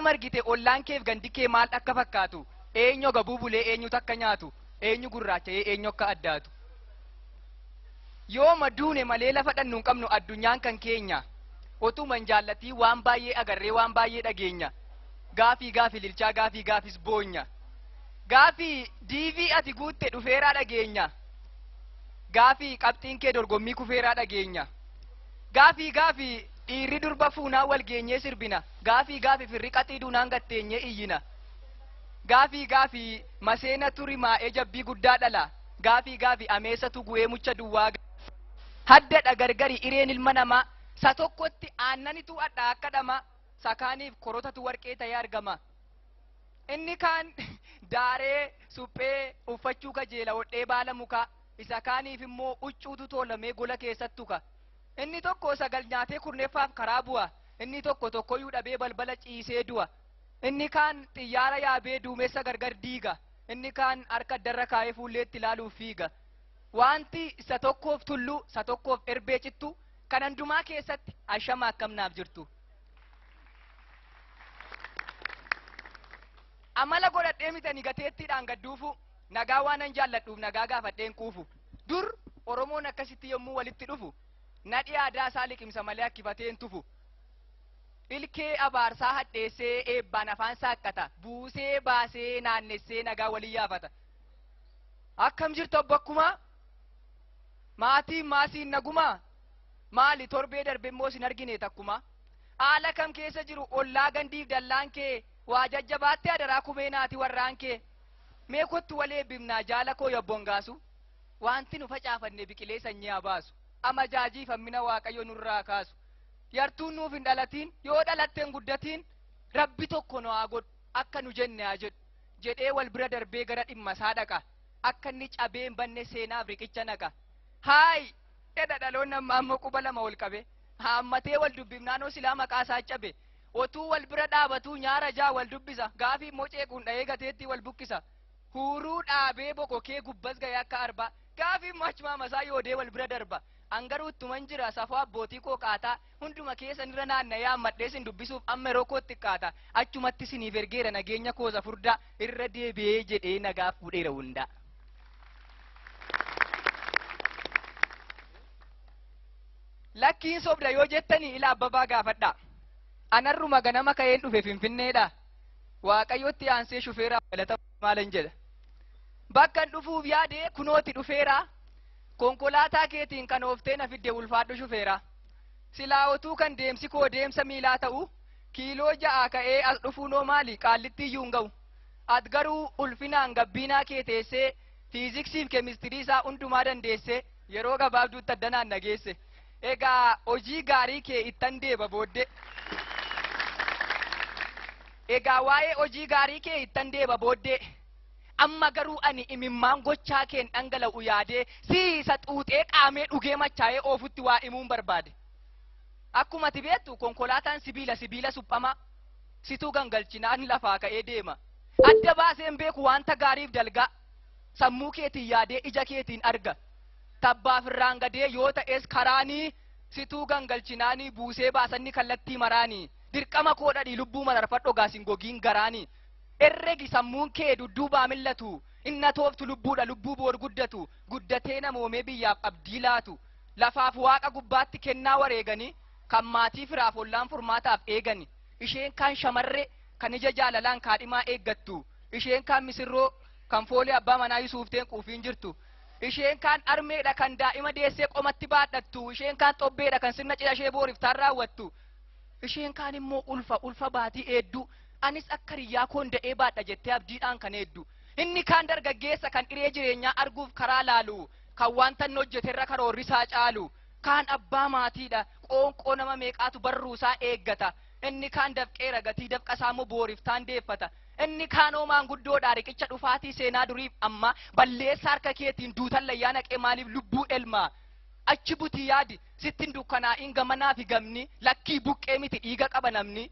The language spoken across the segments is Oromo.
margite ollaan keef gandi kee maal akka fakkaatu eenyu gabuu bulee eenyu takka nyaatu eenyu gurraacha eenyu akka addaatu yoo maduune malee lafa dhannuun qabnu addunyaan kan keenya otuman jaallatii waan baay'ee agarree waan baay'ee dhageenya gaafii lilchaa gaafis boonya gaafii diivii ati guutte dhufeeraa dhageenya gaafii qabxiin kee dorgommii kufeeraa dhageenya gaafii dhiirri durba fuunaa wal geenyee sirbina gaafii firri qaxii duunaan gatteenyee iyyina gaafii maseena turi maa'ee jabbii guddaa dhala gaafii ameesatu gu'ee mucha duwwaa haddadha gargari ireen ilma namaa sa tokkotti aannanitu adda akka dhama sakaaniif korotatu warqee ta'ee argama inni kaan daaree suphee uffachuu kajeela hodhee baala mukaa isa kaaniif immoo huccuutu toolamee gola keessattuka inni tokko sagal nyaatee kurneeffaaf karaa bu'a inni tokkoyyuu dhabee balbala ciisee du'a inni kaan xiyyaara yaabee duumessa gargar diiga inni kaan harka darra kaa'ee fuulleetti ilaaluuf fiiga wanti isa tokkoof tullu isa tokkoof erbee cittu kan hundumaa keessatti ashama akkamnaaf jirtu amala godhadhee mitani gateettiidhaan gadduufu nagaa waanan jaalladhuuf nagaa gaafadheen kuufu dur oromoon akkasitti yommuu walitti dhufu nadhi aadaa isaa liqimsa malee akkifateen tufu ilkee abaarsaa hadheessee eebbaan afaan saaqqata buusee baasee naannessee nagaa walii yaafata akkam jirtu obbo akkumaa maatiin maasiin nagumaa maali torbee darbe immoo sin argine takkuma haala kam keessa jiru ollaa gandiif dallaan kee waa jajjabaattee adaraa kumee naati warraan kee mee kottu walee bimnaa jaala koo yobboon gaasu wanti nu facaafanne biqilee sanyii haa baasu amajaajii fammina waaqayyo nurraa kaasu yartuun nuuf hin dhalatiin yoo dhalatteen guddatiin rabbi tokko nu haa godhu akka nu jenne haa jedhu jedhee wal bira darbee gara dhimma isaa dhaqa akka inni cabee hin banne seenaaf riqicha naqa haay edha dhaloon amma ammoo quba lama ol qabe haammatee wal dubbifnaanoo silaa maqaa isaa cabe otuu wal bira dhaabatuu nyaara jaa wal dubbisa gaafii immoo ceequun dha'ee gateetti wal buqqisa huuruu dhaabee bokokee gubbas ga'ee akka arba gaafii immoo achumaa masaa yoodee wal bira darba angaruu ittuman jira safoo abbootii koo qaataa hunduma keessan irra naanna'ee hammadhee sin dubbisuuf amma yeroo kootti qaata achumatti siniif ergeera nageenya koosa furdaa irra deebi'ee jedhee nagaaf fuudheera hundaa. Lakkiin sobda yoo jettanii ila abbabaa gaafadha anarruma ganama ka'een dhufe finfinneedha waaqayyotti aansee shufeera galata maalan jedha bakkan dhufuuf yaade kunooti dhufeera konkolaataa keetiin kan ooftee na fidde ulfaadhu shufeera silaa otuu kan deemsi koo deemsa miilaa ta'u kiiloo 6 ka'ee as dhufuunoo maali qaallitti iyyuu hin ga'u at garuu ulfinaan gabbiinaa kee teessee fiiziksiif keemistirii isaa hundumaa dandeesse yeroo gabaabduutti addanaan nageesse egaa hojii gaarii kee ittan deeba booddee egaa waa'ee hojii gaarii kee ittan deeba booddee amma garuu ani imimmaan gochaa keen dhangala'u yaadee siisa xuuxee qaamee dhugee machaa'ee oofutti waa himuun barbaade akkuma ati beektu konkolaataan sibiila suphamaa situu gangalchinaan lafaa ka'ee deema adda baaseen beeku wanta gaariif dalgaa sammuu keetiin yaadee ija keetiin arga tabbaaf irraan gadee yoo ta'es karaanii situu gangalchinaanii buusee baasanni kallattii maraanii dirqama koodhadhii lubbuu mararfadho gaasin gogiin garaanii herregi sammuun kee dudduubaa millatu inna tooftu lubbuudha lubbuu boor guddatu guddatee namoomee biyyaaf abdii laatu lafaaf waaqa gubbaatti kennaa wareeganii kan maatii firaaf ollaan furmaataaf eegani isheen kaan shamarree kan ija jaalalaan kaadhimaa eeggattu isheen kaan misirroo kan foolii abbaa manaa yusuufteen quufiin jirtu isheen kaan armeedha kan daa'ima deessee qomatti baadhattu isheen kaan xobbeedha kan sirna cidha ishee booriftaan raawwattu isheen kaan immoo ulfa baatii eeddu anis akka riyyaa koon da'ee baadha jettee abdiidhaan kan eeddu inni kaan dargaggeessa kan dhiree jireenyaa arguuf karaa laalu kan wanta inni hojjeterra karoorrisaa caalu kaan abbaa maatiidha qoonqoo nama meeqaatu barruusaa eeggata inni kaan dafqeera gatii dafqasaa immoo booriftaan deeffata inni kaan oomaan guddoodhaa riqicha dhufaatii seenaa duriif amma balleessa harka keetiin duutan layyaa naqee maaliif lubbuu elmaa achi butii yaadi sittin dukkanaa'iin gamanaa fi gamni lakkii buqqee miti dhiiga qaba namni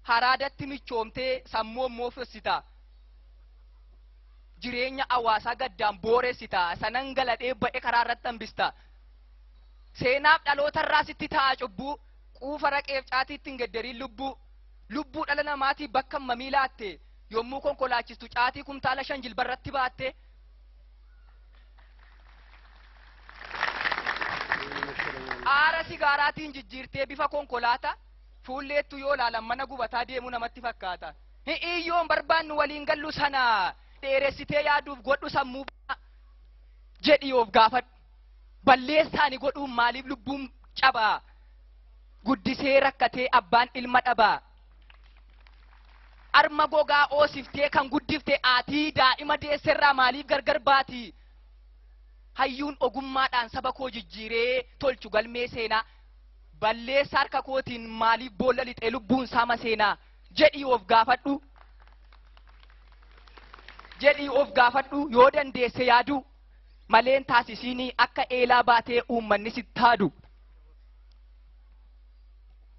haraadatti michoomtee sammuu immoo fessita jireenya hawaasaa gaddaan booressita sanan galadhee ba'e karaa irratti hambista seenaaf dhalootarraa sitti ta'a cubbuu quufa raqeef caatiitti hin gaddariin lubbuu dhala namaati bakka mamiilaatte yommuu konkolaachistu caatii kumtaala 5 jilbarratti baatte aara sigaaraatiin jijjiirtee bifa konkolaataa fuulleettu yoo laalan mana gubataa deemu namatti fakkaata. Iyyoon barbaannu waliin gallu sana dheeressitee yaaduuf godhu sammuu jedhi of gaafadhu. Balleessaani godhuun maaliif lubbuun cabaa? Guddisee rakkatee abbaan ilma dhabaa. Arma gogaa oosiftee kan guddiftee aatii daa'ima deesserraa maaliif gargar baati? Hayyuun ogummaadhaan saba koo jijjiiree tolchu galmee seenaa. Balleessa harka kootiin maaliif boolla lixee lubbuun saama seenaa? Jedhii of gaafadhu. Jedhii of gaafadhu yoo dandeesse yaadu. Maleen taasisiinii akka eelaa baatee uummanni sittaadu.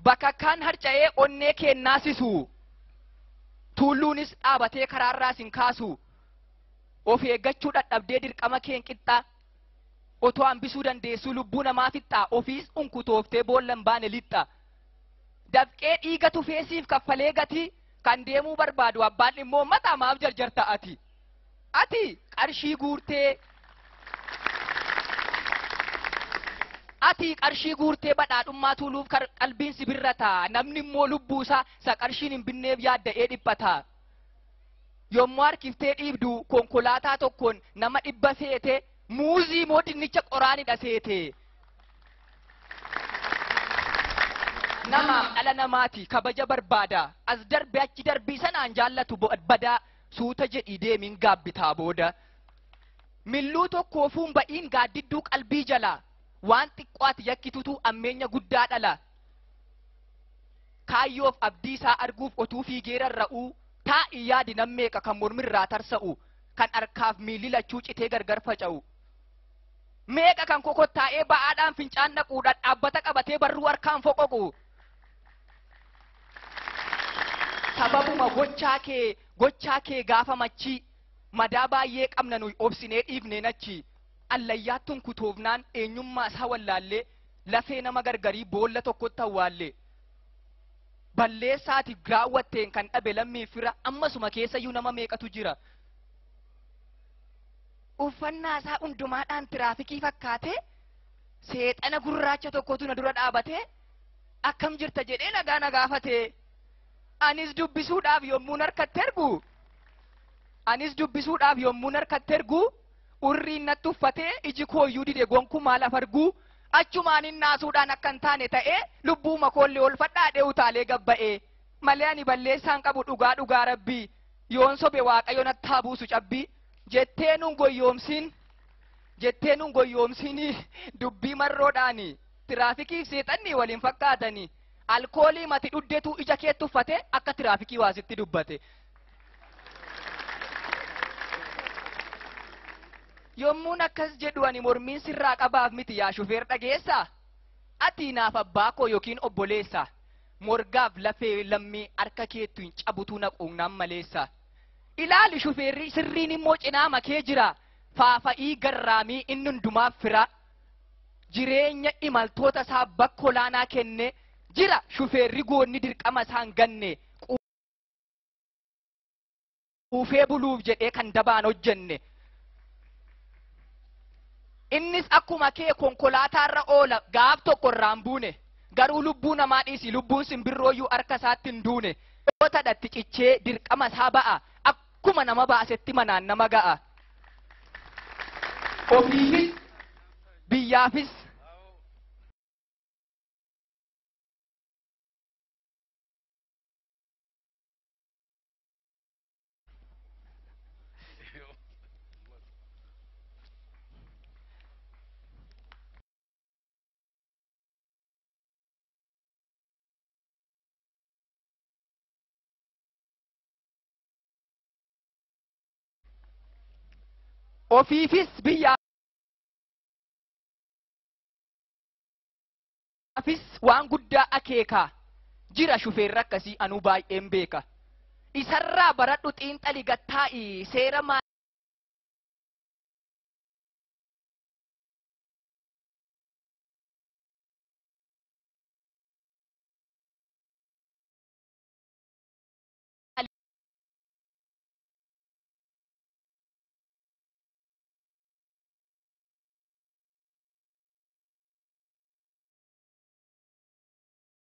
Bakka kan harca'ee onnee kennaasisu. Tulluunis dhaabatee karaarraa sin kaasu. Of eeggachuu dadhabdee dirqama keen qixxa. Otoo hambisuu dandeessu lubbuu namaa fixxa. Ofiis unkutooftee boollan baane lixxa. Dafqee dhiiga tufeesiif kaffalee gati kan deemuu barbaadu abbaan immoo mataa maaf jarjarta ati. Ati qarshii guurtee. Ati qarshii guurtee badhaadhummaa tuluuf qalbiin sibirrata. Namni immoo lubbuusaa sa qarshiin hin binneef yaadda'ee dhiphata. Yommuu harkiftee dhiibdu konkolaataa tokkoon nama 100 feete muuzii moo dinnicha qoraanidha seete. Namaaf dhala namaati kabaja barbaada. As darbe achi darbii sanaan jaallatu badaa suuta jedhii deemiin gaabbitaa booda. Milluu tokkoofuun ba'iin gaaddidduu qalbii jala. Waan xiqqaati yakkitutu ammeenya guddaa dhala. Kaayyoof abdii isaa arguuf otuu fiigee rarra'uu taa'ii yaadi nammeeqa kan mormirraa tarsa'u kan harkaaf miilli lachuu citee gargar faca'u. Meeqa kan kokottaa'ee ba'aadhaan fincaan naquu dhaabbata qabatee barruu harkaan foqoqu. Sababuma gochaa kee gaafa machi madaa baay'ee qabna nuyi obsinee dhiifnee nachi. Allayyaattuun kutoofnaan eenyummaa isaa wallaallee lafee nama gargarii boolla tokkotti awwaallee. Balleessaatiif raawwatteen kan dhabe lammiif fira ammasuma keessayyuu nama meeqatu jira. Uffannaa isaa hundumaadhaan tiraafikii fakkaatee seexana gurraacha tokkotu na dura dhaabatee akkam jirta jedhee nagaa na gaafate. Anis dubbisuudhaaf yommuu harkatti ergu urriin natti uffatee iji kooyyuu dide gonkumaa lafa argu achumaanin naasuudhaan akka hin taane ta'ee lubbuu makoollee ol fadhaadhee utaalee gabba'ee malee ani balleessaan qabu dhugaa rabbii yoon sobe waaqayyo natti haa buusu cabbii jettee nun goyyoomsiin dubbii marroodhaani tiraafikiif seexanni waliin fakkaatani alkoolii mati dhuddeetu ija keetti uffate akka tiraafikii waasitti dubbate. Yommuun akkas jedhu ani mormiin sirraa qabaaf miti yaa shufeer dhageessa. Ati naaf abbaa koo yookiin obboleessa. Morgaaf lafee lammii harka keettu hin cabutu naquunnaan maleessa. Ilaali shufeerri sirriin immoo cinaa makee jira. Faafa'ii garraamii inni hundumaaf fira. Jireenya imaltoota isaa bakka olaanaa kenne jira shufeerri goonni dirqama isaan ganne. Quufee buluuf jedhee kan dabaan hojjenne. Innis akkuma kee konkolaataarra oola gaaf tokko irraan buune garuu lubbuu namaa dhiisi lubbuun simbirrooyyuu harka isaatti hin duune yoo tadhatti cichee dirqama isaa ba'a akkuma nama baasetti manaan nama ga'a. Ofiifis biyyaafis biyyaafis waan guddaa akeeka jira shufeerri akkasii anuu baay'een beeka. Isarraa baradhu xiinxali gattaa'i seera